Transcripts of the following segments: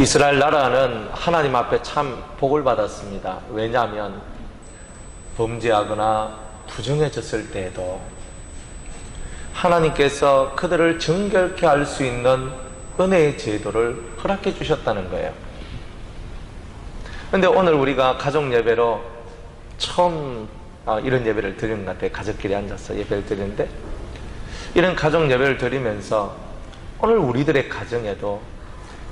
이스라엘 나라는 하나님 앞에 참 복을 받았습니다. 왜냐하면 범죄하거나 부정해졌을 때에도 하나님께서 그들을 정결케 할 수 있는 은혜의 제도를 허락해 주셨다는 거예요. 그런데 오늘 우리가 가족 예배로 처음 이런 예배를 드리는 것 같아요. 가족끼리 앉아서 예배를 드리는데, 이런 가족 예배를 드리면서 오늘 우리들의 가정에도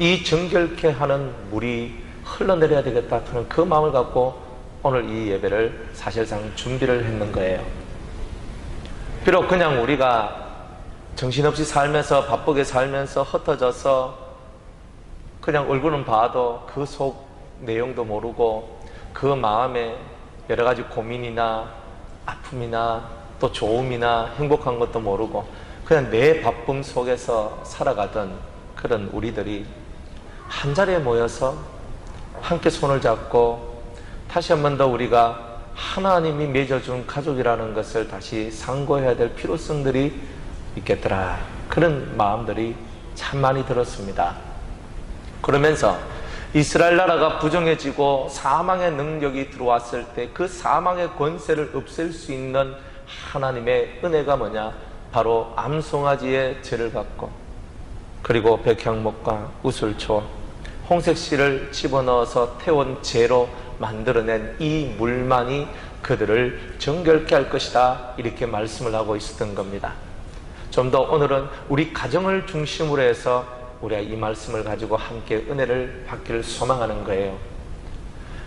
이 정결케 하는 물이 흘러내려야 되겠다 하는 그 마음을 갖고 오늘 이 예배를 사실상 준비를 했는 거예요. 비록 그냥 우리가 정신없이 살면서 바쁘게 살면서 흩어져서 그냥 얼굴은 봐도 그 속 내용도 모르고 그 마음에 여러 가지 고민이나 아픔이나 또 좋음이나 행복한 것도 모르고 그냥 내 바쁨 속에서 살아가던 그런 우리들이 한 자리에 모여서 함께 손을 잡고 다시 한 번 더 우리가 하나님이 맺어준 가족이라는 것을 다시 상고해야 될 필요성들이 있겠더라, 그런 마음들이 참 많이 들었습니다. 그러면서 이스라엘 나라가 부정해지고 사망의 능력이 들어왔을 때 그 사망의 권세를 없앨 수 있는 하나님의 은혜가 뭐냐? 바로 암송아지의 죄를 갖고 그리고 백향목과 우슬초, 홍색실을 집어넣어서 태운 재로 만들어낸 이 물만이 그들을 정결케 할 것이다, 이렇게 말씀을 하고 있었던 겁니다. 좀 더 오늘은 우리 가정을 중심으로 해서 우리가 이 말씀을 가지고 함께 은혜를 받기를 소망하는 거예요.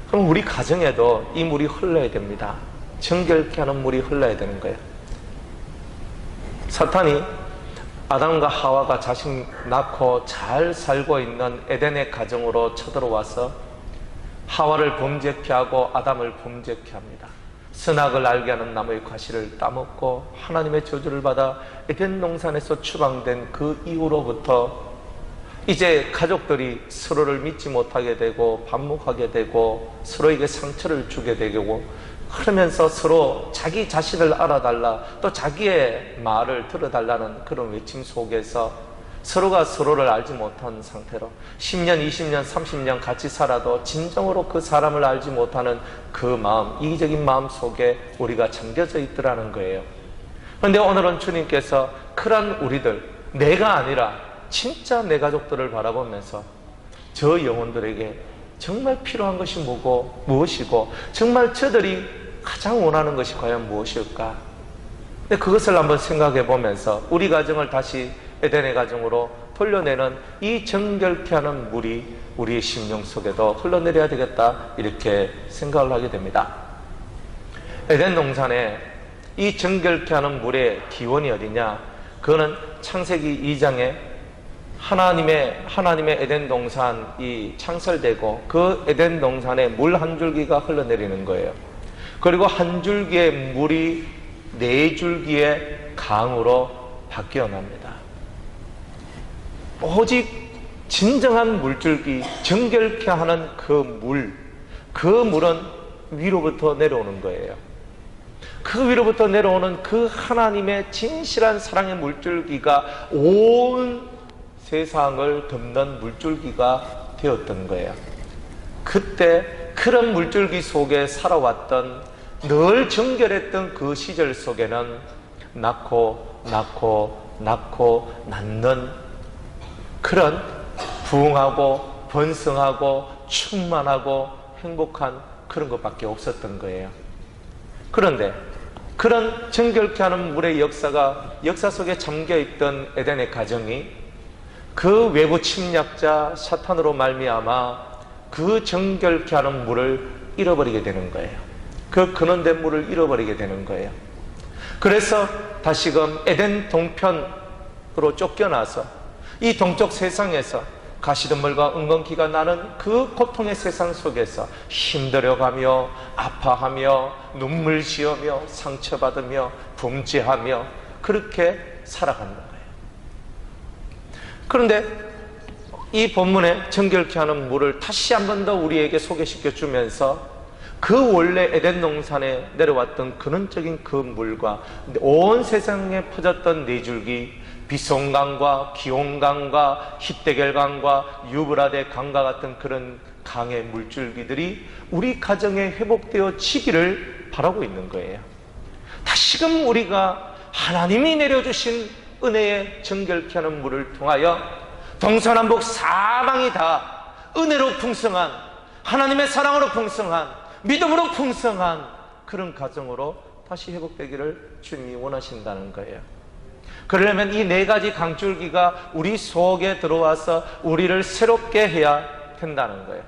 그럼 우리 가정에도 이 물이 흘러야 됩니다. 정결케 하는 물이 흘러야 되는 거예요. 사탄이 아담과 하와가 자식 낳고 잘 살고 있는 에덴의 가정으로 쳐들어와서 하와를 범죄케 하고 아담을 범죄케 합니다. 선악을 알게 하는 나무의 과실을 따먹고 하나님의 저주를 받아 에덴 동산에서 추방된 그 이후로부터 이제 가족들이 서로를 믿지 못하게 되고 반목하게 되고 서로에게 상처를 주게 되고, 그러면서 서로 자기 자신을 알아달라, 또 자기의 말을 들어달라는 그런 외침 속에서 서로가 서로를 알지 못한 상태로 10년, 20년, 30년 같이 살아도 진정으로 그 사람을 알지 못하는 그 마음, 이기적인 마음 속에 우리가 잠겨져 있더라는 거예요. 그런데 오늘은 주님께서 그런 우리들, 내가 아니라 진짜 내 가족들을 바라보면서 저 영혼들에게 정말 필요한 것이 무엇이고 정말 저들이 가장 원하는 것이 과연 무엇일까? 근데 그것을 한번 생각해 보면서 우리 가정을 다시 에덴의 가정으로 돌려내는 이 정결케 하는 물이 우리의 심령 속에도 흘러내려야 되겠다, 이렇게 생각을 하게 됩니다. 에덴 동산에 이 정결케 하는 물의 기원이 어디냐? 그거는 창세기 2장에 하나님의 에덴 동산이 창설되고 그 에덴 동산에 물 한 줄기가 흘러내리는 거예요. 그리고 한 줄기의 물이 네 줄기의 강으로 바뀌어납니다. 오직 진정한 물줄기, 정결케 하는 그 물은 위로부터 내려오는 거예요. 그 위로부터 내려오는 그 하나님의 진실한 사랑의 물줄기가 온 세상을 덮는 물줄기가 되었던 거예요. 그때 그런 물줄기 속에 살아왔던, 늘 정결했던 그 시절 속에는 낳고 낳는 그런 부흥하고 번성하고 충만하고 행복한 그런 것밖에 없었던 거예요. 그런데 그런 정결케 하는 물의 역사 속에 잠겨있던 에덴의 가정이 그 외부 침략자 사탄으로 말미암아 그 정결케 하는 물을 잃어버리게 되는 거예요. 그 근원된 물을 잃어버리게 되는 거예요. 그래서 다시금 에덴 동편으로 쫓겨나서 이 동쪽 세상에서 가시덤불과 은건기가 나는 그 고통의 세상 속에서 힘들어가며 아파하며 눈물 지으며 상처받으며 범죄하며 그렇게 살아가는 거예요. 그런데 이 본문에 정결케 하는 물을 다시 한 번 더 우리에게 소개시켜 주면서 그 원래 에덴 동산에 내려왔던 근원적인 그 물과 온 세상에 퍼졌던 네 줄기 비송강과 기온강과 히데겔강과 유브라데 강과 같은 그런 강의 물줄기들이 우리 가정에 회복되어지기를 바라고 있는 거예요. 다시금 우리가 하나님이 내려주신 은혜의 정결케 하는 물을 통하여 동서남북 사방이 다 은혜로 풍성한, 하나님의 사랑으로 풍성한, 믿음으로 풍성한 그런 가정으로 다시 회복되기를 주님이 원하신다는 거예요. 그러려면 이 네 가지 강줄기가 우리 속에 들어와서 우리를 새롭게 해야 된다는 거예요.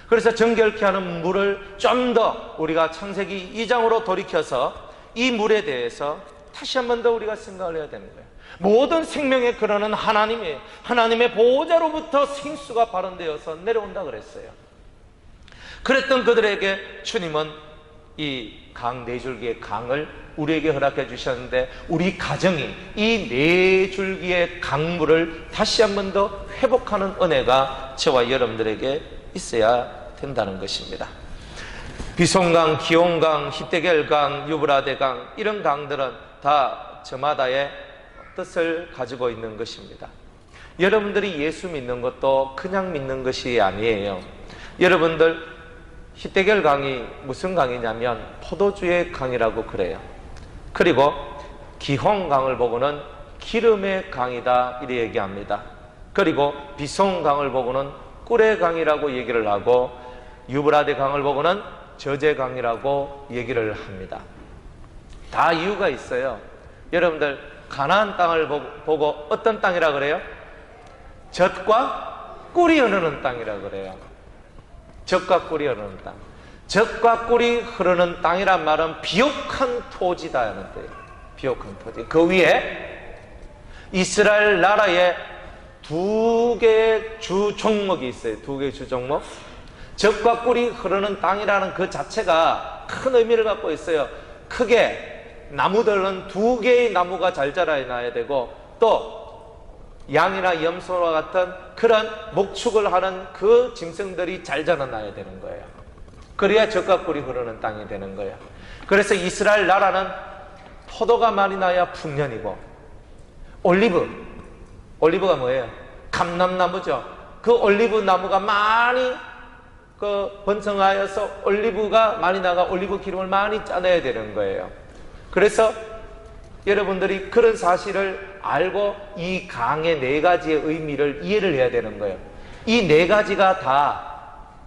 그래서 정결케 하는 물을 좀 더 우리가 창세기 2장으로 돌이켜서 이 물에 대해서 다시 한 번 더 우리가 생각을 해야 되는 거예요. 모든 생명의 근원은 하나님의 보호자로부터 생수가 발원되어서 내려온다 그랬어요. 그랬던 그들에게 주님은 이 강 네 줄기의 강을 우리에게 허락해 주셨는데, 우리 가정이 이 네 줄기의 강물을 다시 한 번 더 회복하는 은혜가 저와 여러분들에게 있어야 된다는 것입니다. 비송강, 기온강, 히데겔강, 유브라데강, 이런 강들은 다 저마다의 뜻을 가지고 있는 것입니다. 여러분들이 예수 믿는 것도 그냥 믿는 것이 아니에요. 여러분들 히데겔 강이 무슨 강이냐면 포도주의 강이라고 그래요. 그리고 기홍 강을 보고는 기름의 강이다 이렇게 얘기합니다. 그리고 비송 강을 보고는 꿀의 강이라고 얘기를 하고, 유브라데 강을 보고는 저제 강이라고 얘기를 합니다. 다 이유가 있어요. 여러분들 가나안 땅을 보고 어떤 땅이라 그래요? 젖과 꿀이 흐르는 땅이라 그래요. 젖과 꿀이 흐르는 땅. 젖과 꿀이 흐르는 땅이란 말은 비옥한 토지다 하는 뜻이에요. 비옥한 토지. 그 위에 이스라엘 나라에 두 개의 주 종목이 있어요. 두 개의 주 종목. 젖과 꿀이 흐르는 땅이라는 그 자체가 큰 의미를 갖고 있어요. 크게 나무들은 두 개의 나무가 잘 자라나야 되고, 또 양이나 염소와 같은 그런 목축을 하는 그 짐승들이 잘 자라나야 되는 거예요. 그래야 젖과 꿀이 흐르는 땅이 되는 거예요. 그래서 이스라엘 나라는 포도가 많이 나야 풍년이고, 올리브가 뭐예요? 감람나무죠. 그 올리브 나무가 많이 번성하여서 올리브가 많이 나가 올리브 기름을 많이 짜내야 되는 거예요. 그래서 여러분들이 그런 사실을 알고 이 강의 네 가지의 의미를 이해를 해야 되는 거예요. 이 네 가지가 다,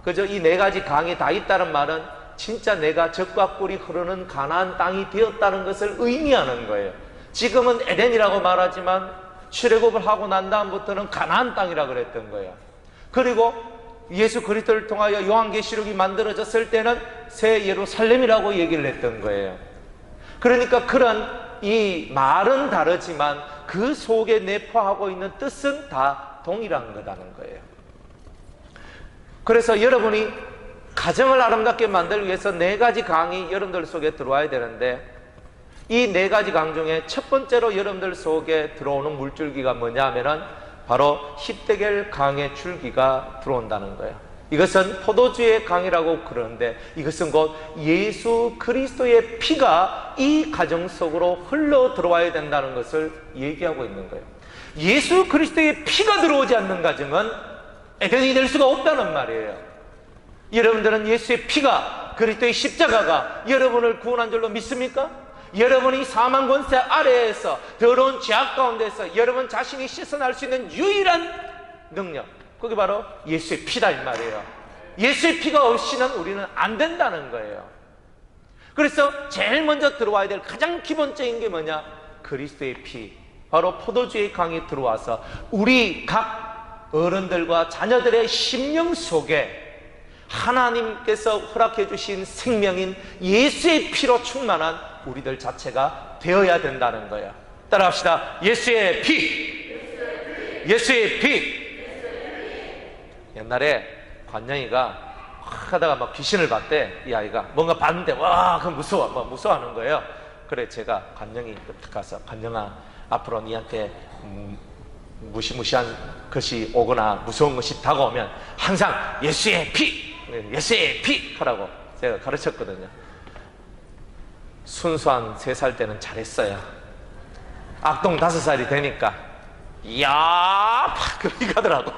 그죠? 이 네 가지 강이 다 있다는 말은 진짜 내가 젖과 꿀이 흐르는 가나안 땅이 되었다는 것을 의미하는 거예요. 지금은 에덴이라고 말하지만 출애굽을 하고 난 다음부터는 가나안 땅이라고 그랬던 거예요. 그리고 예수 그리스도를 통하여 요한계시록이 만들어졌을 때는 새 예루살렘이라고 얘기를 했던 거예요. 그러니까 그런 이 말은 다르지만 그 속에 내포하고 있는 뜻은 다 동일한 거라는 거예요. 그래서 여러분이 가정을 아름답게 만들기 위해서 네 가지 강이 여러분들 속에 들어와야 되는데, 이 네 가지 강 중에 첫 번째로 여러분들 속에 들어오는 물줄기가 뭐냐 하면은 바로 히데겔 강의 줄기가 들어온다는 거예요. 이것은 포도주의 강이라고 그러는데, 이것은 곧 예수 그리스도의 피가 이 가정 속으로 흘러 들어와야 된다는 것을 얘기하고 있는 거예요. 예수 그리스도의 피가 들어오지 않는 가정은 에덴이 될 수가 없다는 말이에요. 여러분들은 예수의 피가, 그리스도의 십자가가 여러분을 구원한 줄로 믿습니까? 여러분이 사망 권세 아래에서 더러운 죄악 가운데서 여러분 자신이 씻어날 수 있는 유일한 능력, 그게 바로 예수의 피다 이 말이에요. 예수의 피가 없이는 우리는 안 된다는 거예요. 그래서 제일 먼저 들어와야 될 가장 기본적인 게 뭐냐? 그리스도의 피, 바로 포도주의 강이 들어와서 우리 각 어른들과 자녀들의 심령 속에 하나님께서 허락해 주신 생명인 예수의 피로 충만한 우리들 자체가 되어야 된다는 거예요. 따라합시다. 예수의 피! 예수의 피! 옛날에 관영이가 하다가 막 귀신을 봤대. 이 아이가 뭔가 봤는데 와 그럼 무서워, 막 무서워하는 거예요. 그래 제가 관영이 가서, 관영아 앞으로 니한테 무시무시한 것이 오거나 무서운 것이 다가오면 항상 예수의 피! 예수의 피! 하라고 제가 가르쳤거든요. 순수한 3살 때는 잘했어요. 악동 5살이 되니까 이야 그렇게 가더라고.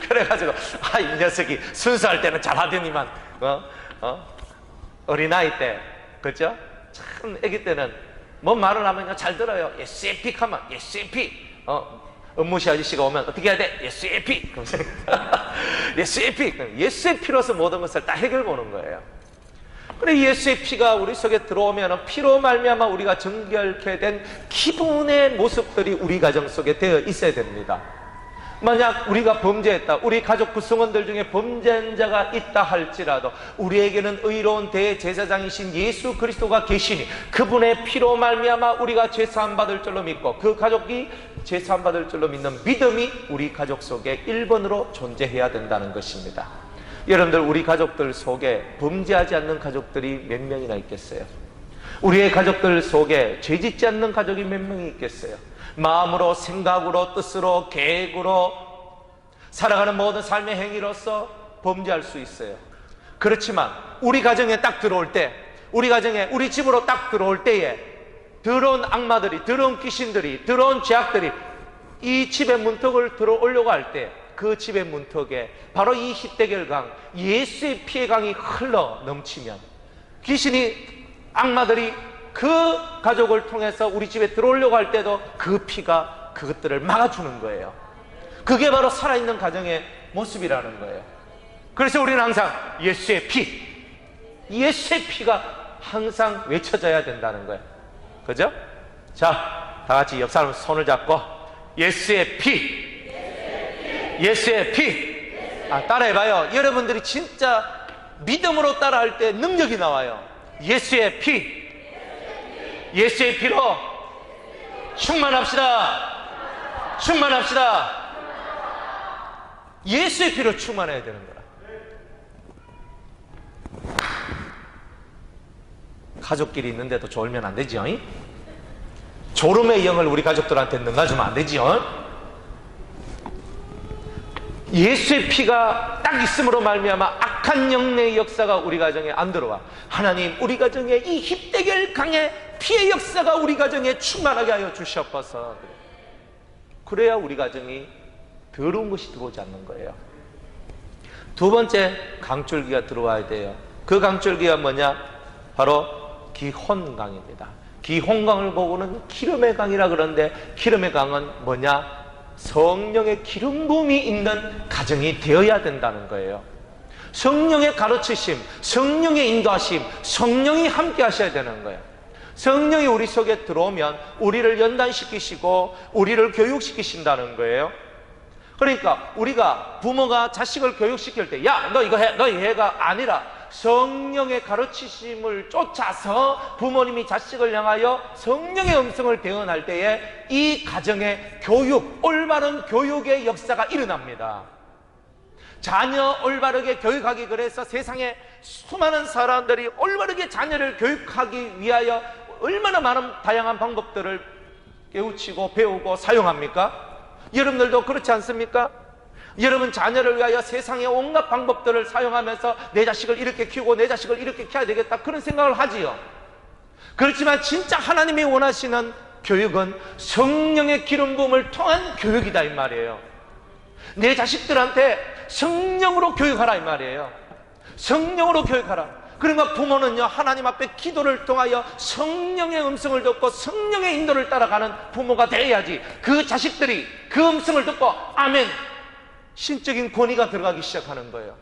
그래가지고 이 녀석이 순수할 때는 잘하더니만 어린아이 때, 그죠? 참 애기 때는 뭔 말을 하면 잘 들어요. 예스에피 하면 예스에피. 업무시 아저씨가 오면 어떻게 해야 돼? 예스에피. 예스에피. 예스에피로서 모든 것을 다 해결 보는 거예요. 그래, 예수의 피가 우리 속에 들어오면 피로 말미암아 우리가 정결케 된 기본의 모습들이 우리 가정 속에 되어 있어야 됩니다. 만약 우리가 범죄했다, 우리 가족 구성원들 중에 범죄한 자가 있다 할지라도 우리에게는 의로운 대제사장이신 예수 그리스도가 계시니 그분의 피로 말미암아 우리가 죄사함 받을 줄로 믿고 그 가족이 죄사함 받을 줄로 믿는 믿음이 우리 가족 속에 1번으로 존재해야 된다는 것입니다. 여러분들, 우리 가족들 속에 범죄하지 않는 가족들이 몇 명이나 있겠어요? 우리의 가족들 속에 죄짓지 않는 가족이 몇 명이 있겠어요? 마음으로, 생각으로, 뜻으로, 계획으로 살아가는 모든 삶의 행위로서 범죄할 수 있어요. 그렇지만 우리 가정에 딱 들어올 때, 우리 가정에, 우리 집으로 딱 들어올 때에 더러운 악마들이, 더러운 귀신들이, 더러운 죄악들이 이 집의 문턱을 들어오려고 할 때 그 집의 문턱에 바로 이 십대결강, 예수의 피의 강이 흘러 넘치면 귀신이, 악마들이 그 가족을 통해서 우리 집에 들어오려고 할 때도 그 피가 그것들을 막아주는 거예요. 그게 바로 살아있는 가정의 모습이라는 거예요. 그래서 우리는 항상 예수의 피, 예수의 피가 항상 외쳐져야 된다는 거예요. 그죠? 자, 다 같이 옆 사람 손을 잡고 예수의 피, 예수의 피. 따라해봐요. 여러분들이 진짜 믿음으로 따라할 때 능력이 나와요. 예수의 피, 예수의 피로 충만합시다. 충만합시다. 예수의 피로 충만해야 되는 거라. 가족끼리 있는데도 졸면 안 되죠. 졸음의 영을 우리 가족들한테 능가주면 안 되죠. 예수의 피가 딱 있음으로 말미암아 악한 영내의 역사가 우리 가정에 안 들어와. 하나님, 우리 가정에 이 십대결 강의 피의 역사가 우리 가정에 충만하게 하여 주시옵소서. 그래야 우리 가정이 더러운 것이 들어오지 않는 거예요. 두 번째, 강줄기가 들어와야 돼요. 그 강줄기가 뭐냐? 바로 기혼강입니다. 기혼강을 보고는 기름의 강이라 그러는데, 기름의 강은 뭐냐? 성령의 기름 부음이 있는 가정이 되어야 된다는 거예요. 성령의 가르치심, 성령의 인도하심, 성령이 함께 하셔야 되는 거예요. 성령이 우리 속에 들어오면 우리를 연단시키시고 우리를 교육시키신다는 거예요. 그러니까 우리가, 부모가 자식을 교육시킬 때 야, 너 이거 해, 너 이거 해가 아니라 성령의 가르치심을 쫓아서 부모님이 자식을 향하여 성령의 음성을 대언할 때에 이 가정의 교육, 올바른 교육의 역사가 일어납니다. 자녀 올바르게 교육하기, 그래서 세상에 수많은 사람들이 올바르게 자녀를 교육하기 위하여 얼마나 많은 다양한 방법들을 깨우치고 배우고 사용합니까? 여러분들도 그렇지 않습니까? 여러분 자녀를 위하여 세상의 온갖 방법들을 사용하면서 내 자식을 이렇게 키우고 내 자식을 이렇게 키워야 되겠다, 그런 생각을 하지요. 그렇지만 진짜 하나님이 원하시는 교육은 성령의 기름 부음을 통한 교육이다 이 말이에요. 내 자식들한테 성령으로 교육하라 이 말이에요. 성령으로 교육하라. 그러니까 부모는요, 하나님 앞에 기도를 통하여 성령의 음성을 듣고 성령의 인도를 따라가는 부모가 되어야지 그 자식들이 그 음성을 듣고 아멘, 신적인 권위가 들어가기 시작하는 거예요.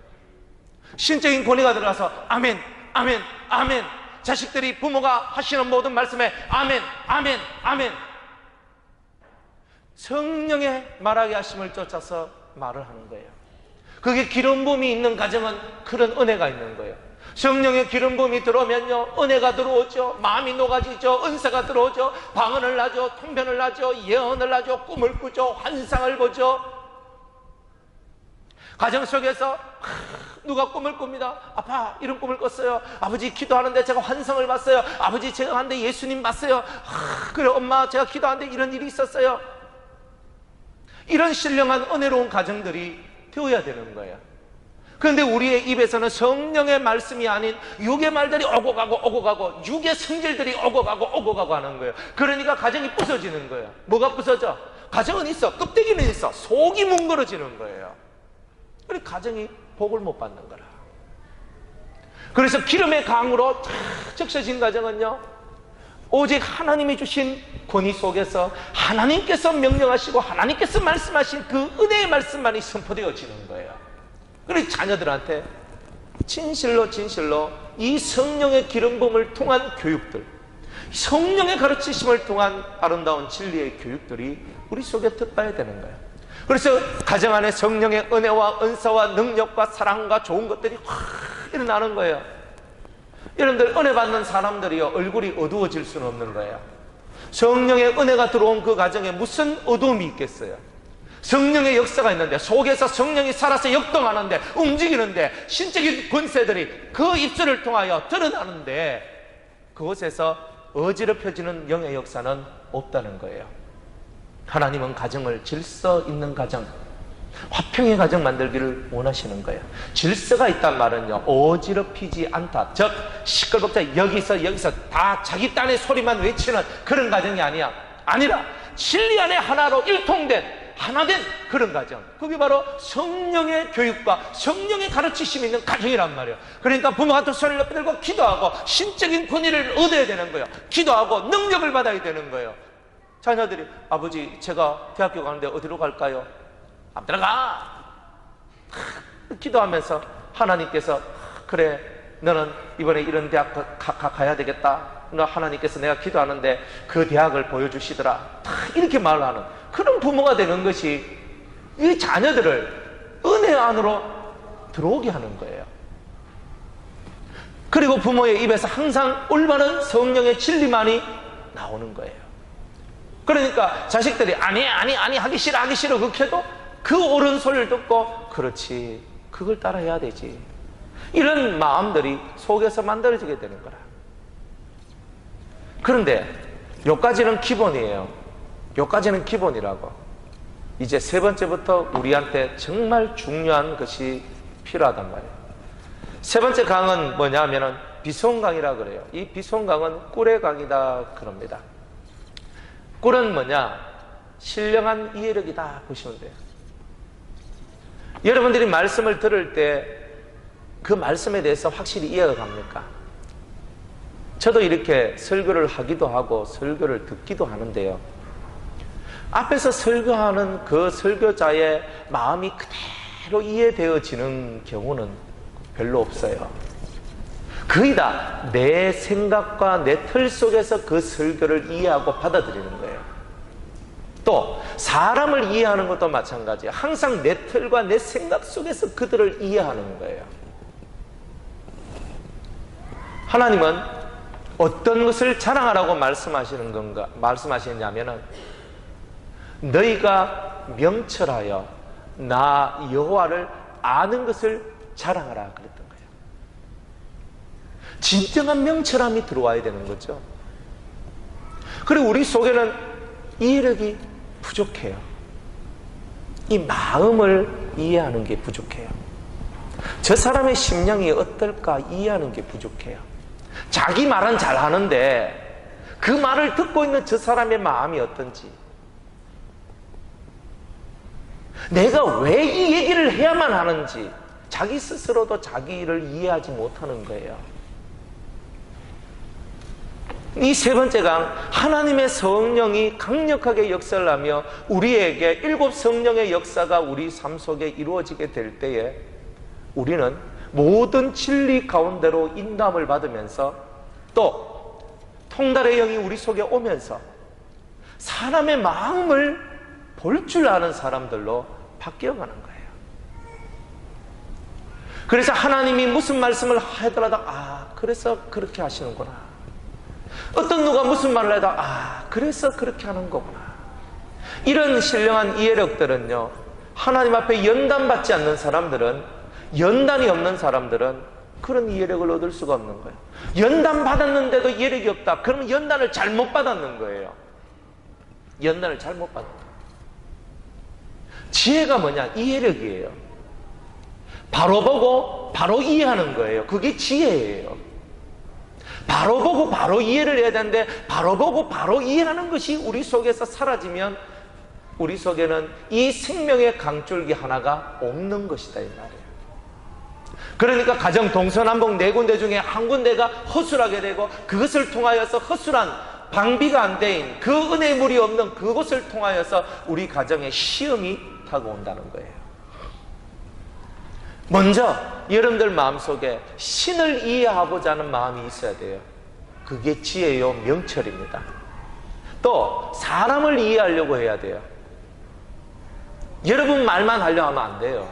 신적인 권위가 들어가서 아멘, 아멘, 아멘. 자식들이 부모가 하시는 모든 말씀에 아멘, 아멘, 아멘. 성령의 말하게 하심을 쫓아서 말을 하는 거예요. 그게 기름 부음이 있는 가정은 그런 은혜가 있는 거예요. 성령의 기름 부음이 들어오면요, 은혜가 들어오죠. 마음이 녹아지죠. 은사가 들어오죠. 방언을 하죠. 통변을 하죠. 예언을 하죠. 꿈을 꾸죠. 환상을 보죠. 가정 속에서 누가 꿈을 꿉니다. 아빠 이런 꿈을 꿨어요. 아버지 기도하는데 제가 환상을 봤어요. 아버지 제가 하는데 예수님 봤어요. 그래 엄마 제가 기도하는데 이런 일이 있었어요. 이런 신령한 은혜로운 가정들이 되어야 되는 거예요. 그런데 우리의 입에서는 성령의 말씀이 아닌 육의 말들이 오고 가고 육의 성질들이 오고 가고 하는 거예요. 그러니까 가정이 부서지는 거예요. 뭐가 부서져? 가정은 있어, 껍데기는 있어, 속이 뭉그러지는 거예요. 그래서 가정이 복을 못 받는 거라. 그래서 기름의 강으로 적셔진 가정은요, 오직 하나님이 주신 권위 속에서 하나님께서 명령하시고 하나님께서 말씀하신 그 은혜의 말씀만이 선포되어지는 거예요. 그래서 자녀들한테 진실로 이 성령의 기름 부음을 통한 교육들, 성령의 가르치심을 통한 아름다운 진리의 교육들이 우리 속에 득봐야 되는 거예요. 그래서 가정 안에 성령의 은혜와 은사와 능력과 사랑과 좋은 것들이 확 일어나는 거예요. 여러분들, 은혜 받는 사람들이요, 얼굴이 어두워질 수는 없는 거예요. 성령의 은혜가 들어온 그 가정에 무슨 어두움이 있겠어요? 성령의 역사가 있는데, 속에서 성령이 살아서 역동하는데, 움직이는데, 신적인 권세들이 그 입술을 통하여 드러나는데, 그곳에서 어지럽혀지는 영의 역사는 없다는 거예요. 하나님은 가정을 질서 있는 가정, 화평의 가정 만들기를 원하시는 거예요. 질서가 있단 말은요, 어지럽히지 않다. 즉 시끌벅적 여기서 다 자기 딴의 소리만 외치는 그런 가정이 아니라 진리 안에 하나로 일통된, 하나된 그런 가정, 그게 바로 성령의 교육과 성령의 가르치심이 있는 가정이란 말이에요. 그러니까 부모가 또 손을 높이 들고 기도하고 신적인 권위를 얻어야 되는 거예요. 기도하고 능력을 받아야 되는 거예요. 자녀들이, 아버지 제가 대학교 가는데 어디로 갈까요? 안 들어가. 기도하면서 하나님께서, 그래 너는 이번에 이런 대학 가야 되겠다. 너 하나님께서 내가 기도하는데 그 대학을 보여주시더라. 이렇게 말하는 그런 부모가 되는 것이 이 자녀들을 은혜 안으로 들어오게 하는 거예요. 그리고 부모의 입에서 항상 올바른 성령의 진리만이 나오는 거예요. 그러니까 자식들이 아니 하기 싫어 그렇게 해도 그 옳은 소리를 듣고, 그렇지, 그걸 따라 해야 되지, 이런 마음들이 속에서 만들어지게 되는 거라. 그런데 요까지는 기본이에요. 요까지는 기본이라고. 이제 세 번째부터 우리한테 정말 중요한 것이 필요하단 말이에요. 세 번째 강은 뭐냐 하면은 비송강이라 그래요. 이 비송강은 꿀의 강이다 그럽니다. 꿀은 뭐냐? 신령한 이해력이다 보시면 돼요. 여러분들이 말씀을 들을 때 그 말씀에 대해서 확실히 이해가 갑니까? 저도 이렇게 설교를 하기도 하고 설교를 듣기도 하는데요, 앞에서 설교하는 그 설교자의 마음이 그대로 이해되어지는 경우는 별로 없어요. 거의 다 내 생각과 내 틀 속에서 그 설교를 이해하고 받아들이는 거예요. 또 사람을 이해하는 것도 마찬가지예요. 항상 내 틀과 내 생각 속에서 그들을 이해하는 거예요. 하나님은 어떤 것을 자랑하라고 말씀하시느냐면은 너희가 명철하여 나 여호와를 아는 것을 자랑하라 그랬던 거예요. 진정한 명철함이 들어와야 되는 거죠. 그리고 우리 속에는 이해력이 부족해요. 이 마음을 이해하는 게 부족해요. 저 사람의 심령이 어떨까 이해하는 게 부족해요. 자기 말은 잘하는데 그 말을 듣고 있는 저 사람의 마음이 어떤지, 내가 왜 이 얘기를 해야만 하는지 자기 스스로도 자기를 이해하지 못하는 거예요. 이 세 번째 강, 하나님의 성령이 강력하게 역사를 하며 우리에게 일곱 성령의 역사가 우리 삶 속에 이루어지게 될 때에 우리는 모든 진리 가운데로 인도함을 받으면서 또 통달의 영이 우리 속에 오면서 사람의 마음을 볼 줄 아는 사람들로 바뀌어가는 거예요. 그래서 하나님이 무슨 말씀을 하더라도 그래서 그렇게 하시는구나. 어떤 누가 무슨 말을 해도 그래서 그렇게 하는 거구나. 이런 신령한 이해력들은요, 하나님 앞에 연단받지 않는 사람들은, 연단이 없는 사람들은 그런 이해력을 얻을 수가 없는 거예요. 연단 받았는데도 이해력이 없다. 그러면 연단을 잘못 받았는 거예요. 연단을 잘못 받았다. 지혜가 뭐냐? 이해력이에요. 바로 보고 바로 이해하는 거예요. 그게 지혜예요. 바로 보고 바로 이해를 해야 되는데 바로 보고 바로 이해하는 것이 우리 속에서 사라지면 우리 속에는 이 생명의 강줄기 하나가 없는 것이다 이 말이에요. 그러니까 가정 동서남북 네 군데 중에 한 군데가 허술하게 되고 그것을 통하여서 허술한 방비가 안 된 그 은혜의 물이 없는 그곳을 통하여서 우리 가정에 시험이 다가온다는 거예요. 먼저 여러분들 마음속에 신을 이해하고자 하는 마음이 있어야 돼요. 그게 지혜요 명철입니다. 또 사람을 이해하려고 해야 돼요. 여러분 말만 하려 하면 안 돼요.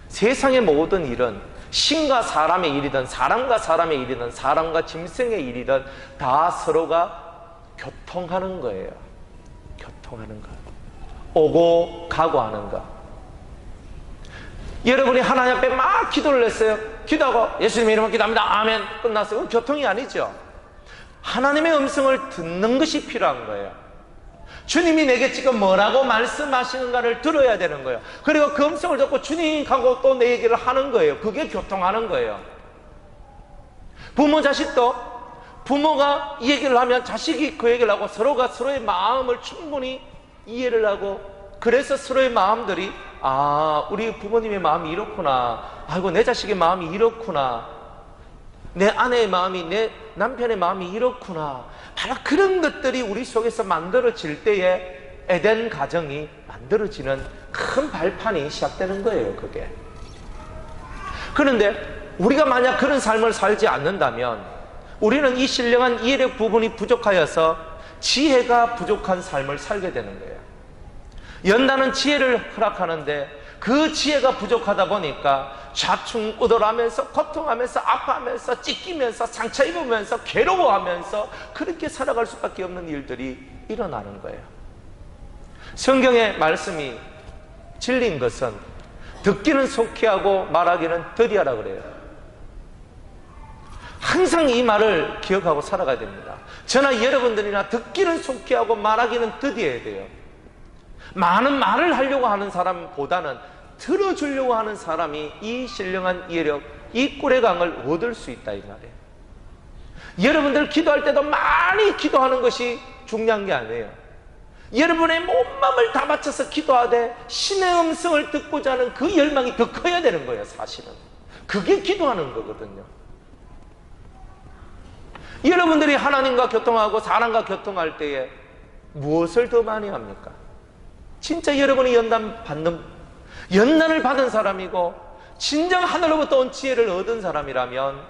세상의 모든 일은 신과 사람의 일이든 사람과 사람의 일이든 사람과 짐승의 일이든 다 서로가 교통하는 거예요. 교통하는 거. 오고 가고 하는 거. 여러분이 하나님 앞에 막 기도를 했어요. 기도하고 예수님의 이름으로 기도합니다. 아멘. 끝났어요. 그건 교통이 아니죠. 하나님의 음성을 듣는 것이 필요한 거예요. 주님이 내게 지금 뭐라고 말씀하시는가를 들어야 되는 거예요. 그리고 그 음성을 듣고 주님 하고 또 내 얘기를 하는 거예요. 그게 교통하는 거예요. 부모 자식도 부모가 이 얘기를 하면 자식이 그 얘기를 하고 서로가 서로의 마음을 충분히 이해를 하고 그래서 서로의 마음들이 아 우리 부모님의 마음이 이렇구나, 아이고 내 자식의 마음이 이렇구나, 내 아내의 마음이 내 남편의 마음이 이렇구나, 바로 그런 것들이 우리 속에서 만들어질 때에 에덴 가정이 만들어지는 큰 발판이 시작되는 거예요. 그게. 그런데 우리가 만약 그런 삶을 살지 않는다면 우리는 이 신령한 이해력 부분이 부족하여서 지혜가 부족한 삶을 살게 되는 거예요. 연단은 지혜를 허락하는데 그 지혜가 부족하다 보니까 좌충우돌하면서 고통하면서 아파하면서 찢기면서 상처 입으면서 괴로워하면서 그렇게 살아갈 수밖에 없는 일들이 일어나는 거예요. 성경의 말씀이 진리인 것은 듣기는 속히 하고 말하기는 더디하라 그래요. 항상 이 말을 기억하고 살아가야 됩니다. 저나 여러분들이나 듣기는 속히 하고 말하기는 더디해야 돼요. 많은 말을 하려고 하는 사람보다는 들어주려고 하는 사람이 이 신령한 이해력, 이 꿀의 강을 얻을 수 있다 이 말이에요. 여러분들 기도할 때도 많이 기도하는 것이 중요한 게 아니에요. 여러분의 몸마음을 다 바쳐서 기도하되 신의 음성을 듣고자 하는 그 열망이 더 커야 되는 거예요. 사실은 그게 기도하는 거거든요. 여러분들이 하나님과 교통하고 사람과 교통할 때에 무엇을 더 많이 합니까? 진짜 여러분이 연단을 받은 사람이고 진정 하늘로부터 온 지혜를 얻은 사람이라면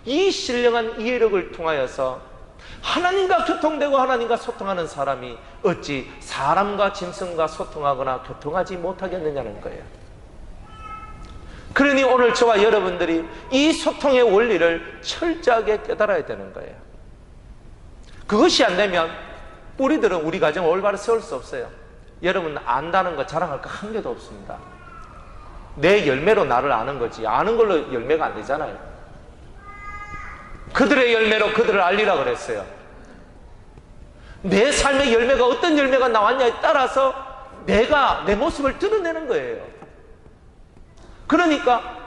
이 신령한 이해력을 통하여서 하나님과 교통되고 하나님과 소통하는 사람이 어찌 사람과 짐승과 소통하거나 교통하지 못하겠느냐는 거예요. 그러니 오늘 저와 여러분들이 이 소통의 원리를 철저하게 깨달아야 되는 거예요. 그것이 안 되면 우리들은 우리 가정을 올바로 세울 수 없어요. 여러분 안다는 거 자랑할 거 한 개도 없습니다. 내 열매로 나를 아는 거지 아는 걸로 열매가 안 되잖아요. 그들의 열매로 그들을 알리라 그랬어요. 내 삶의 열매가 어떤 열매가 나왔냐에 따라서 내가 내 모습을 드러내는 거예요. 그러니까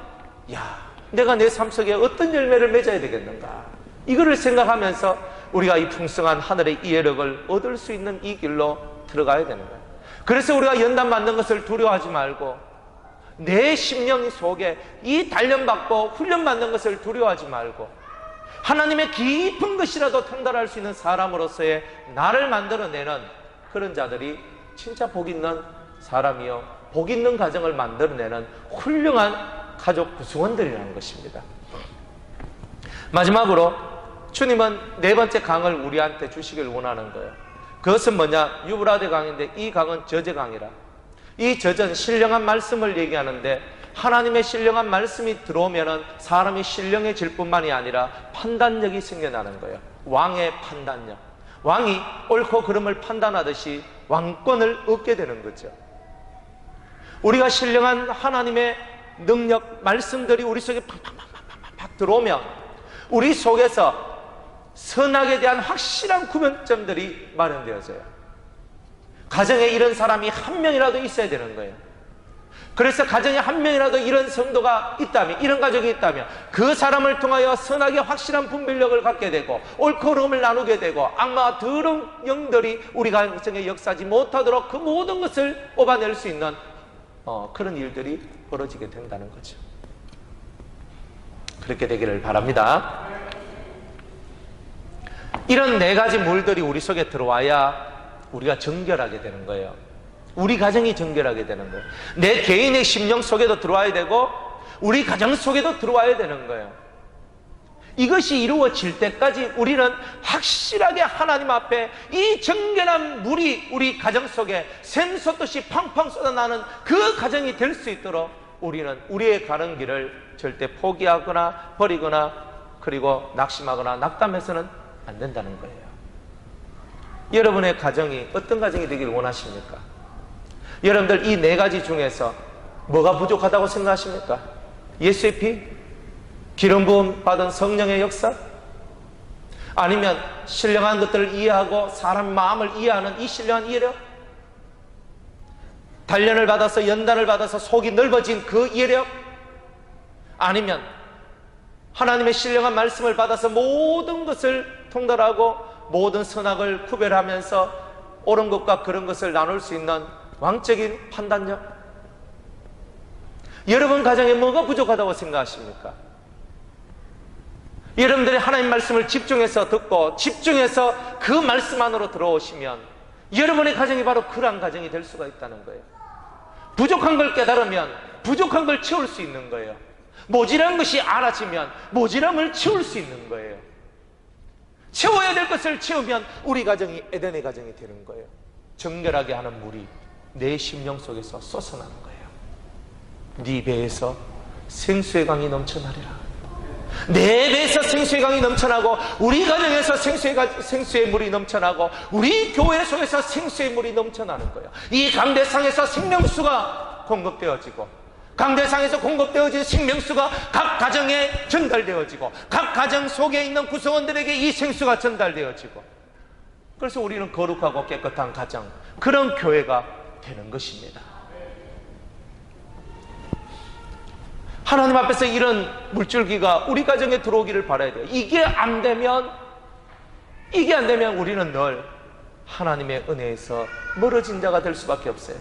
내가 내 삶 속에 어떤 열매를 맺어야 되겠는가, 이거를 생각하면서 우리가 이 풍성한 하늘의 이해력을 얻을 수 있는 이 길로 들어가야 되는 거예요. 그래서 우리가 연단받는 것을 두려워하지 말고 내 심령 속에 이 단련받고 훈련받는 것을 두려워하지 말고 하나님의 깊은 것이라도 통달할 수 있는 사람으로서의 나를 만들어내는 그런 자들이 진짜 복 있는 사람이요 복 있는 가정을 만들어내는 훌륭한 가족 구성원들이라는 것입니다. 마지막으로 주님은 네 번째 강을 우리한테 주시길 원하는 거예요. 그것은 뭐냐? 유브라데 강인데 이 강은 저제강이라. 이 저전 신령한 말씀을 얘기하는데 하나님의 신령한 말씀이 들어오면은 사람이 신령해질 뿐만이 아니라 판단력이 생겨나는 거예요. 왕의 판단력. 왕이 옳고 그름을 판단하듯이 왕권을 얻게 되는 거죠. 우리가 신령한 하나님의 능력, 말씀들이 우리 속에 팍팍팍팍팍 들어오면 우리 속에서 선악에 대한 확실한 구별점들이 마련되어져요. 가정에 이런 사람이 한 명이라도 있어야 되는 거예요. 그래서 가정에 한 명이라도 이런 성도가 있다면, 이런 가족이 있다면 그 사람을 통하여 선악의 확실한 분별력을 갖게 되고 옳고 그름을 나누게 되고 악마와 더러운 영들이 우리 가정에 역사하지 못하도록 그 모든 것을 뽑아낼 수 있는 그런 일들이 벌어지게 된다는 거죠. 그렇게 되기를 바랍니다. 이런 네 가지 물들이 우리 속에 들어와야 우리가 정결하게 되는 거예요. 우리 가정이 정결하게 되는 거예요. 내 개인의 심령 속에도 들어와야 되고 우리 가정 속에도 들어와야 되는 거예요. 이것이 이루어질 때까지 우리는 확실하게 하나님 앞에 이 정결한 물이 우리 가정 속에 샘솟듯이 팡팡 쏟아나는 그 가정이 될 수 있도록 우리는 우리의 가는 길을 절대 포기하거나 버리거나 그리고 낙심하거나 낙담해서는 안 된다는 거예요. 여러분의 가정이 어떤 가정이 되기를 원하십니까? 여러분들 이 네 가지 중에서 뭐가 부족하다고 생각하십니까? 예수의 피? 기름 부음 받은 성령의 역사? 아니면 신령한 것들을 이해하고 사람 마음을 이해하는 이 신령한 이해력? 단련을 받아서 연단을 받아서 속이 넓어진 그 이해력? 아니면 하나님의 신령한 말씀을 받아서 모든 것을 통달하고 모든 선악을 구별하면서 옳은 것과 그런 것을 나눌 수 있는 왕적인 판단력? 여러분 가정에 뭐가 부족하다고 생각하십니까? 여러분들이 하나님 말씀을 집중해서 듣고 집중해서 그 말씀 안으로 들어오시면 여러분의 가정이 바로 그러한 가정이 될 수가 있다는 거예요. 부족한 걸 깨달으면 부족한 걸 채울 수 있는 거예요. 모자란 것이 알아지면 모자람을 채울 수 있는 거예요. 채워야 될 것을 채우면 우리 가정이 에덴의 가정이 되는 거예요. 정결하게 하는 물이 내 심령 속에서 솟아나는 거예요. 네 배에서 생수의 강이 넘쳐나리라. 내 배에서 생수의 강이 넘쳐나고 우리 가정에서 생수의 물이 넘쳐나고 우리 교회 속에서 생수의 물이 넘쳐나는 거예요. 이 강대상에서 생명수가 공급되어지고 강대상에서 공급되어진 생명수가 각 가정에 전달되어지고 각 가정 속에 있는 구성원들에게 이 생수가 전달되어지고 그래서 우리는 거룩하고 깨끗한 가정, 그런 교회가 되는 것입니다. 하나님 앞에서 이런 물줄기가 우리 가정에 들어오기를 바라야 돼요. 이게 안 되면 우리는 늘 하나님의 은혜에서 멀어진 자가 될 수밖에 없어요.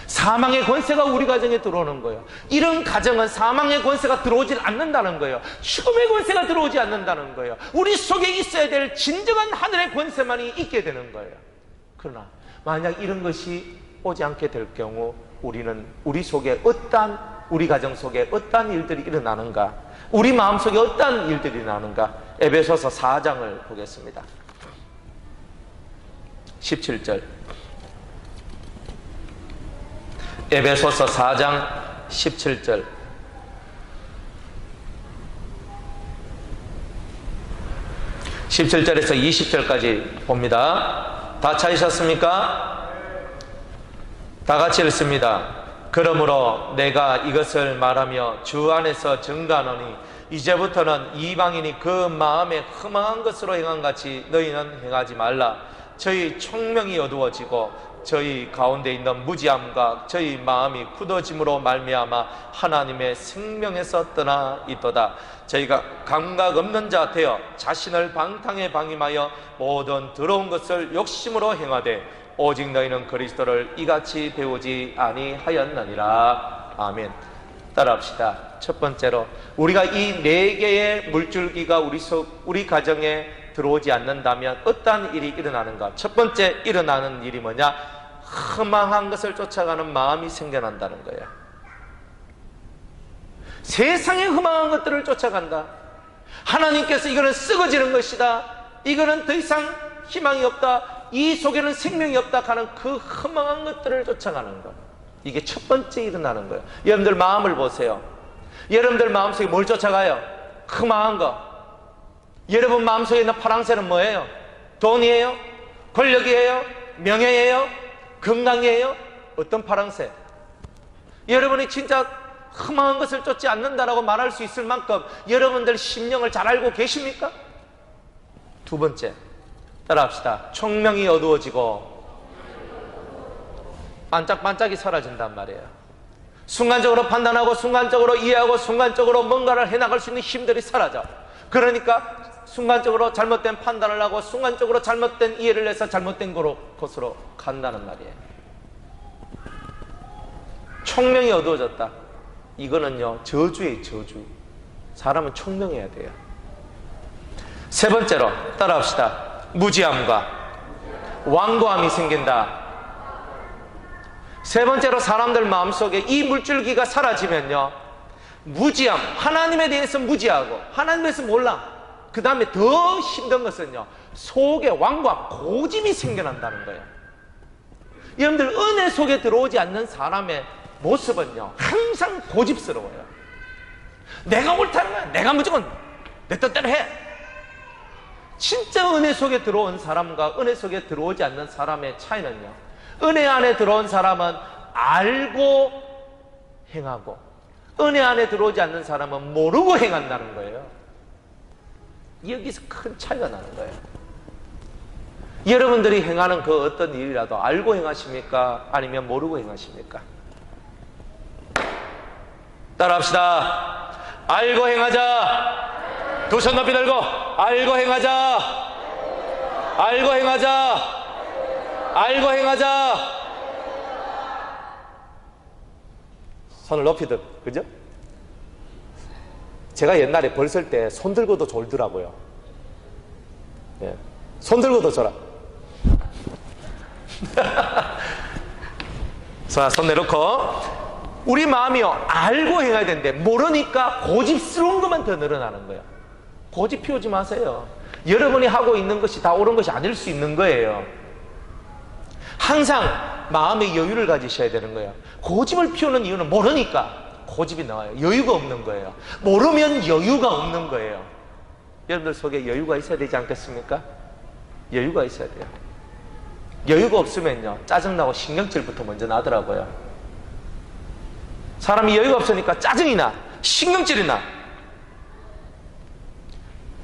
사망의 권세가 우리 가정에 들어오는 거예요. 이런 가정은 사망의 권세가 들어오질 않는다는 거예요. 죽음의 권세가 들어오지 않는다는 거예요. 우리 속에 있어야 될 진정한 하늘의 권세만이 있게 되는 거예요. 그러나 만약 이런 것이 오지 않게 될 경우 우리는 우리 속에 우리 가정 속에 어떠한 일들이 일어나는가, 우리 마음속에 어떠한 일들이 일어나는가, 에베소서 4장을 보겠습니다. 17절. 에베소서 4장 17절. 17절에서 20절까지 봅니다. 다 찾으셨습니까? 다 같이 읽습니다. 그러므로 내가 이것을 말하며 주 안에서 증거하노니 이제부터는 이방인이 그 마음에 흠망한 것으로 행한 같이 너희는 행하지 말라. 저희 총명이 어두워지고 저희 가운데 있는 무지함과 저희 마음이 굳어짐으로 말미암아 하나님의 생명에서 떠나 있도다. 저희가 감각 없는 자 되어 자신을 방탕에 방임하여 모든 더러운 것을 욕심으로 행하되 오직 너희는 그리스도를 이같이 배우지 아니하였느니라. 아멘. 따라합시다. 첫 번째로 우리가 이 네 개의 물줄기가 우리 가정에 들어오지 않는다면 어떠한 일이 일어나는가? 첫 번째 일어나는 일이 뭐냐? 허망한 것을 쫓아가는 마음이 생겨난다는 거예요. 세상의 허망한 것들을 쫓아간다. 하나님께서 이거는 썩어지는 것이다, 이거는 더 이상 희망이 없다, 이 속에는 생명이 없다 하는 그 허망한 것들을 쫓아가는 것, 이게 첫 번째 일어나는 거예요. 여러분들 마음을 보세요. 여러분들 마음속에 뭘 쫓아가요? 허망한 거. 여러분 마음속에 있는 파랑새는 뭐예요? 돈이에요? 권력이에요? 명예예요? 건강이에요? 어떤 파랑새? 여러분이 진짜 흠망한 것을 쫓지 않는다라고 말할 수 있을 만큼 여러분들 심령을 잘 알고 계십니까? 두 번째, 따라합시다. 총명이 어두워지고 반짝반짝이 사라진단 말이에요. 순간적으로 판단하고 순간적으로 이해하고 순간적으로 뭔가를 해나갈 수 있는 힘들이 사라져. 그러니까 순간적으로 잘못된 판단을 하고 순간적으로 잘못된 이해를 해서 잘못된 곳으로 간다는 말이에요. 총명이 어두워졌다. 이거는요, 저주예요, 저주. 사람은 총명해야 돼요. 세 번째로 따라합시다. 무지함과 완고함이 생긴다. 세 번째로 사람들 마음속에 이 물줄기가 사라지면요, 무지함, 하나님에 대해서 무지하고 하나님에 대해서 몰라. 그 다음에 더 힘든 것은요, 속에 완고함, 고집이 생겨난다는 거예요. 여러분들, 은혜 속에 들어오지 않는 사람의 모습은요, 항상 고집스러워요. 내가 옳다는 거야. 내가 무조건 내 뜻대로 해. 진짜 은혜 속에 들어온 사람과 은혜 속에 들어오지 않는 사람의 차이는요, 은혜 안에 들어온 사람은 알고 행하고, 은혜 안에 들어오지 않는 사람은 모르고 행한다는 거예요. 여기서 큰 차이가 나는 거예요. 여러분들이 행하는 그 어떤 일이라도 알고 행하십니까? 아니면 모르고 행하십니까? 따라합시다. 알고 행하자. 두 손 높이 들고 알고 행하자. 알고 행하자. 알고 행하자. 손을 높이 들, 그죠? 제가 옛날에 벌 쓸 때 손 들고도 졸더라고요. 예. 손 들고도 졸아. 자, 손 내놓고. 우리 마음이요, 알고 행해야 되는데 모르니까 고집스러운 것만 더 늘어나는 거예요. 고집 피우지 마세요. 여러분이 하고 있는 것이 다 옳은 것이 아닐 수 있는 거예요. 항상 마음의 여유를 가지셔야 되는 거예요. 고집을 피우는 이유는 모르니까 고집이 나와요. 여유가 없는 거예요. 모르면 여유가 없는 거예요. 여러분들 속에 여유가 있어야 되지 않겠습니까? 여유가 있어야 돼요. 여유가 없으면요, 짜증나고 신경질부터 먼저 나더라고요. 사람이 여유가 없으니까 짜증이 나, 신경질이 나.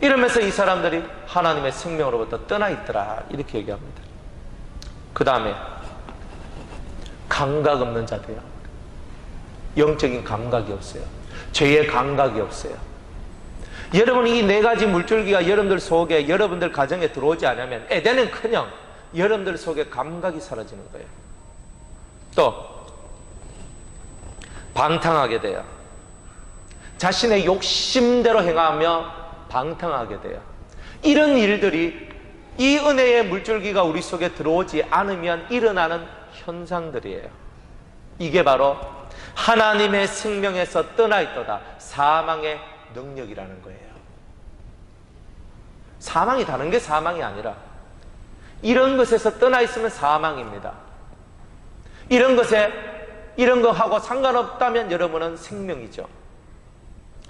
이러면서 이 사람들이 하나님의 생명으로부터 떠나 있더라, 이렇게 얘기합니다. 그 다음에 감각 없는 자들이요, 영적인 감각이 없어요. 죄의 감각이 없어요. 여러분, 이 네 가지 물줄기가 여러분들 속에, 여러분들 가정에 들어오지 않으면 에덴은커녕 여러분들 속에 감각이 사라지는 거예요. 또 방탕하게 돼요. 자신의 욕심대로 행하며 방탕하게 돼요. 이런 일들이 이 은혜의 물줄기가 우리 속에 들어오지 않으면 일어나는 현상들이에요. 이게 바로 하나님의 생명에서 떠나 있도다 사망의 능력이라는 거예요. 사망이 다른 게 사망이 아니라 이런 것에서 떠나 있으면 사망입니다. 이런 거 하고 상관없다면 여러분은 생명이죠.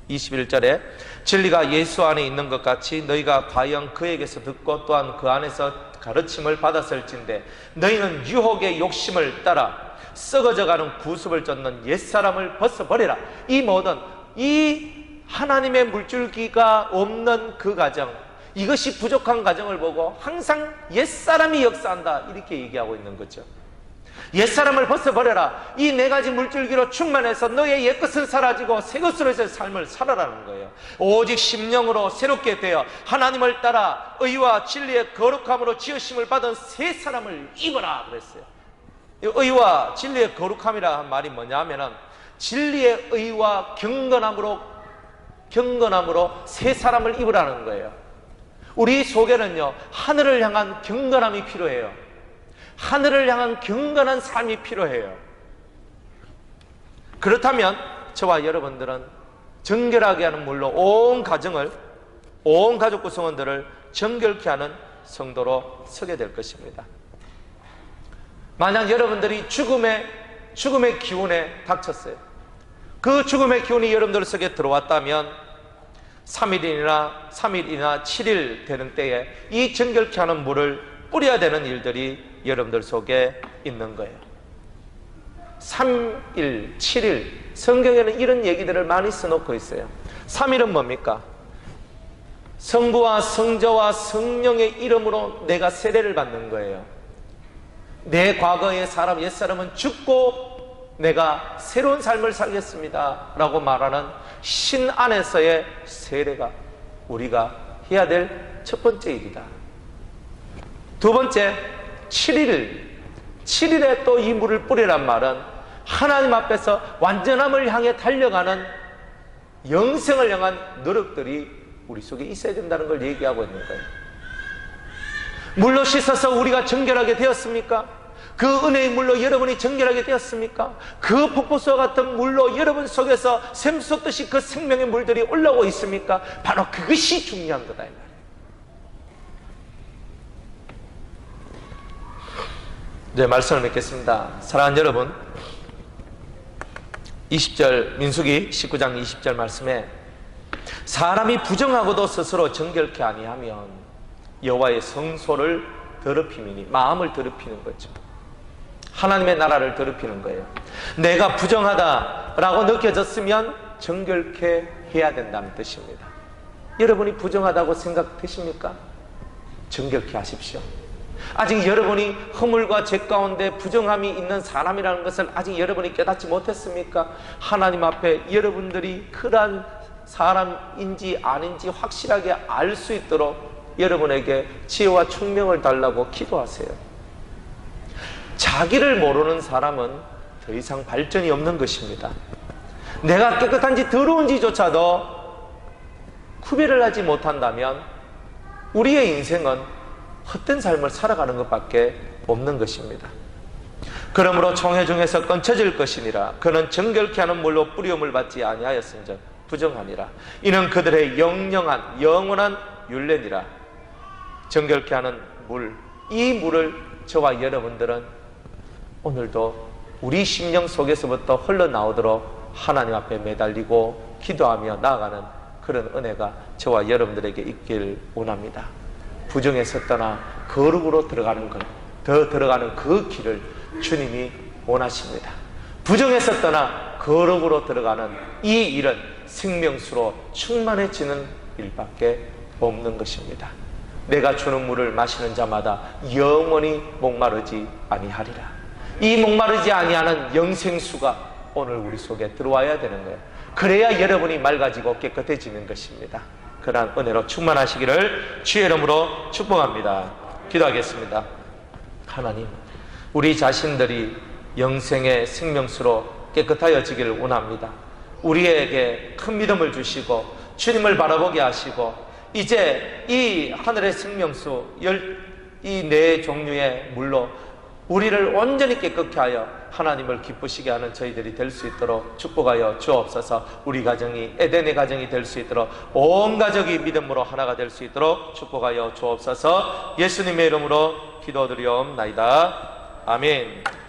21절에 진리가 예수 안에 있는 것 같이 너희가 과연 그에게서 듣고 또한 그 안에서 가르침을 받았을진데 너희는 유혹의 욕심을 따라 썩어져가는 구습을 쫓는 옛사람을 벗어버리라. 이 모든 이 하나님의 물줄기가 없는 그 가정, 이것이 부족한 가정을 보고 항상 옛사람이 역사한다, 이렇게 얘기하고 있는 거죠. 옛사람을 벗어버려라. 이 네 가지 물줄기로 충만해서 너의 옛것은 사라지고 새것으로서의 삶을 살아라는 거예요. 오직 심령으로 새롭게 되어 하나님을 따라 의와 진리의 거룩함으로 지으심을 받은 새 사람을 입어라 그랬어요. 의와 진리의 거룩함이라 한 말이 뭐냐 하면은 진리의 의와 경건함으로 새 사람을 입으라는 거예요. 우리 속에는요, 하늘을 향한 경건함이 필요해요. 하늘을 향한 경건한 삶이 필요해요. 그렇다면 저와 여러분들은 정결하게 하는 물로 온 가정을, 온 가족 구성원들을 정결케 하는 성도로 서게 될 것입니다. 만약 여러분들이 죽음의 기운에 닥쳤어요. 그 죽음의 기운이 여러분들 속에 들어왔다면 3일이나 7일 되는 때에 이 정결케 하는 물을 뿌려야 되는 일들이 여러분들 속에 있는 거예요. 3일, 7일, 성경에는 이런 얘기들을 많이 써놓고 있어요. 3일은 뭡니까? 성부와 성자와 성령의 이름으로 내가 세례를 받는 거예요. 내 과거의 사람, 옛사람은 죽고 내가 새로운 삶을 살겠습니다 라고 말하는 신 안에서의 세례가 우리가 해야 될 첫 번째 일이다. 두 번째, 7일에 또 이 물을 뿌리란 말은 하나님 앞에서 완전함을 향해 달려가는 영생을 향한 노력들이 우리 속에 있어야 된다는 걸 얘기하고 있는 거예요. 물로 씻어서 우리가 정결하게 되었습니까? 그 은혜의 물로 여러분이 정결하게 되었습니까? 그 폭포수와 같은 물로 여러분 속에서 샘솟듯이 그 생명의 물들이 올라오고 있습니까? 바로 그것이 중요한 거다 이 말이에요. 이제 말씀을 맺겠습니다. 사랑하는 여러분, 20절 민수기 19장 20절 말씀에 사람이 부정하고도 스스로 정결케 아니하면 여호와의 성소를 더럽힘이니, 마음을 더럽히는 거죠. 하나님의 나라를 더럽히는 거예요. 내가 부정하다라고 느껴졌으면 정결케 해야 된다는 뜻입니다. 여러분이 부정하다고 생각되십니까? 정결케 하십시오. 아직 여러분이 허물과 죄 가운데 부정함이 있는 사람이라는 것을 아직 여러분이 깨닫지 못했습니까? 하나님 앞에 여러분들이 그러한 사람인지 아닌지 확실하게 알 수 있도록 여러분에게 지혜와 총명을 달라고 기도하세요. 자기를 모르는 사람은 더 이상 발전이 없는 것입니다. 내가 깨끗한지 더러운지조차도 구별을 하지 못한다면 우리의 인생은 헛된 삶을 살아가는 것밖에 없는 것입니다. 그러므로 총회 중에서 끊쳐질 것이니라. 그는 정결케 하는 물로 뿌리움을 받지 아니하였은즉 부정하니라. 이는 그들의 영원한 율례니라. 정결케 하는 물, 이 물을 저와 여러분들은 오늘도 우리 심령 속에서부터 흘러나오도록 하나님 앞에 매달리고 기도하며 나아가는 그런 은혜가 저와 여러분들에게 있길 원합니다. 부정에서 떠나 거룩으로 들어가는 것, 더 들어가는 그 길을 주님이 원하십니다. 부정에서 떠나 거룩으로 들어가는 이 일은 생명수로 충만해지는 일밖에 없는 것입니다. 내가 주는 물을 마시는 자마다 영원히 목마르지 아니하리라. 이 목마르지 아니하는 영생수가 오늘 우리 속에 들어와야 되는 거예요. 그래야 여러분이 맑아지고 깨끗해지는 것입니다. 그러한 은혜로 충만하시기를 주의 이름으로 축복합니다. 기도하겠습니다. 하나님, 우리 자신들이 영생의 생명수로 깨끗하여지기를 원합니다. 우리에게 큰 믿음을 주시고 주님을 바라보게 하시고 이제 이 하늘의 생명수 이 네 종류의 물로 우리를 온전히 깨끗게 하여 하나님을 기쁘시게 하는 저희들이 될 수 있도록 축복하여 주옵소서. 우리 가정이 에덴의 가정이 될 수 있도록 온 가족이 믿음으로 하나가 될 수 있도록 축복하여 주옵소서. 예수님의 이름으로 기도드리옵나이다. 아멘.